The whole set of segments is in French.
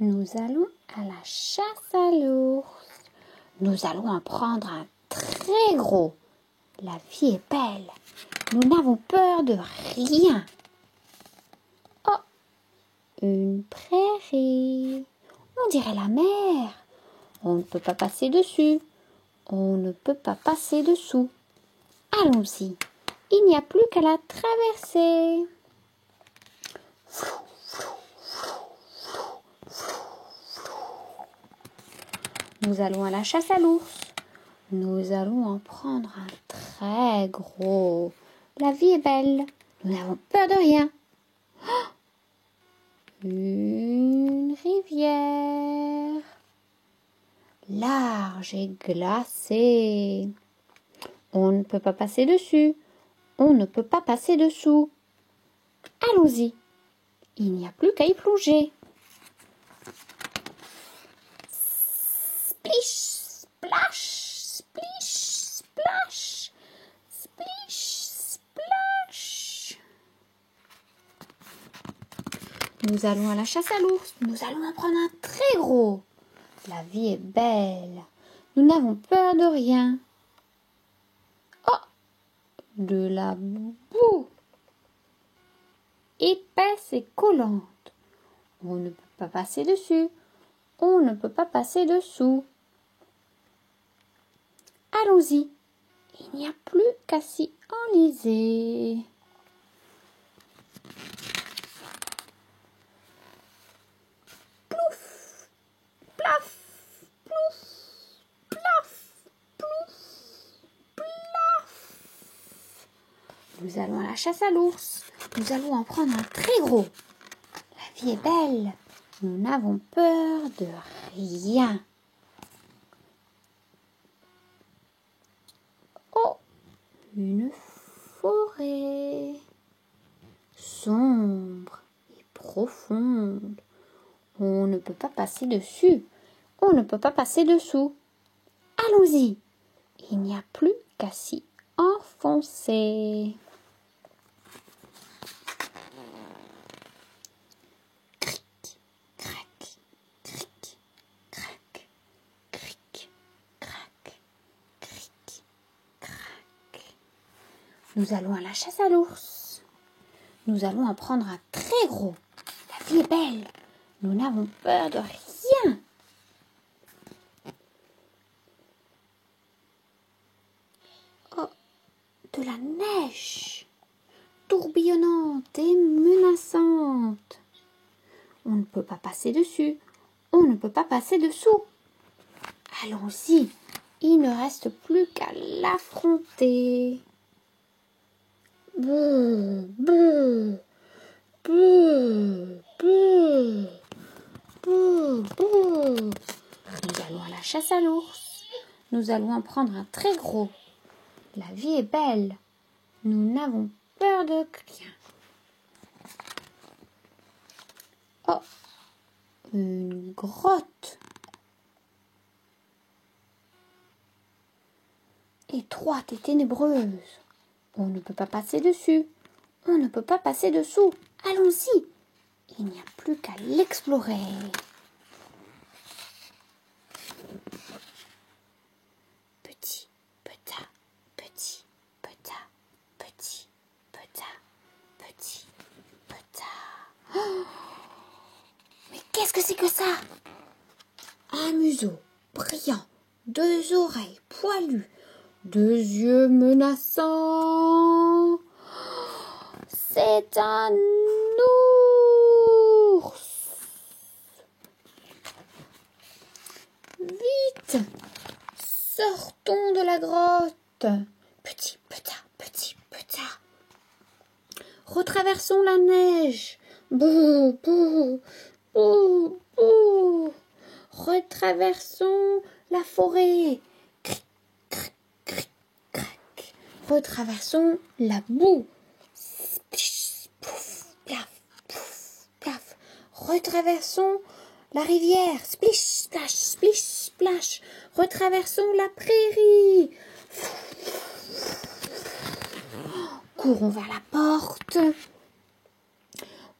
Nous allons à la chasse à l'ours. Nous allons en prendre un très gros. La vie est belle. Nous n'avons peur de rien. Oh, une prairie. On dirait la mer. On ne peut pas passer dessus. On ne peut pas passer dessous. Allons-y. Il n'y a plus qu'à la traverser. Nous allons à la chasse à l'ours. Nous allons en prendre un très gros. La vie est belle. Nous n'avons peur de rien. Oh, une rivière. Large et glacée. On ne peut pas passer dessus. On ne peut pas passer dessous. Allons-y. Il n'y a plus qu'à y plonger. Splish, splash, splish, splash, splish, splash. Nous allons à la chasse à l'ours. Nous allons en prendre un très gros. La vie est belle. Nous n'avons peur de rien. Oh, de la boue. Épaisse et collante. On ne peut pas passer dessus. On ne peut pas passer dessous. Allons-y. Il n'y a plus qu'à s'y enliser. Plouf, plaf, plouf, plaf, plouf, plaf. Nous allons à la chasse à l'ours. Nous allons en prendre un très gros. La vie est belle. Nous n'avons peur de rien. Oh, une forêt sombre et profonde. On ne peut pas passer dessus. On ne peut pas passer dessous. Allons-y. Il n'y a plus qu'à s'y enfoncer. Nous allons à la chasse à l'ours. Nous allons en prendre un très gros. La vie est belle. Nous n'avons peur de rien. Oh, de la neige, tourbillonnante et menaçante. On ne peut pas passer dessus. On ne peut pas passer dessous. Allons-y. Il ne reste plus qu'à l'affronter. Beuh, beuh, beuh, beuh, beuh, beuh. Nous allons à la chasse à l'ours. Nous allons en prendre un très gros. La vie est belle. Nous n'avons peur de rien. Oh, une grotte. Étroite et ténébreuse. On ne peut pas passer dessus. On ne peut pas passer dessous. Allons-y. Il n'y a plus qu'à l'explorer. Petit, petit, petit, petit, petit, petit, petit, petit. Oh, mais qu'est-ce que c'est que ça? Un museau brillant, deux oreilles poilues, deux yeux menaçants. C'est un ours. Vite, sortons de la grotte. Petit, petit, petit, petit. Retraversons la neige. Bouh, bouh, bouh, bouh. Retraversons la forêt. Cric, cric, cric, crac. Retraversons la boue. Splish, pouf, plaf, pouf, plaf. Retraversons la rivière. Splish, splash, splish, splash. Retraversons la prairie. Courons vers la porte.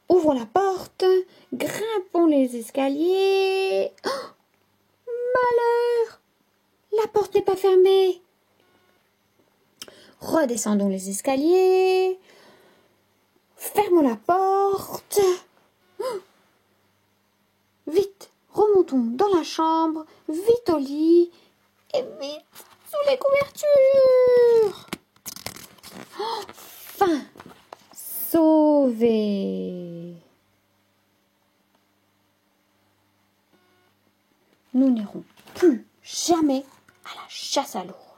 Ouvrons la porte. Grimpons les escaliers. Oh, malheur! La porte n'est pas fermée. Redescendons les escaliers. Fermons la porte. Oh, vite, remontons dans la chambre, vite au lit et vite sous les couvertures. Enfin, sauvés. Nous n'irons plus jamais à la chasse à l'ours.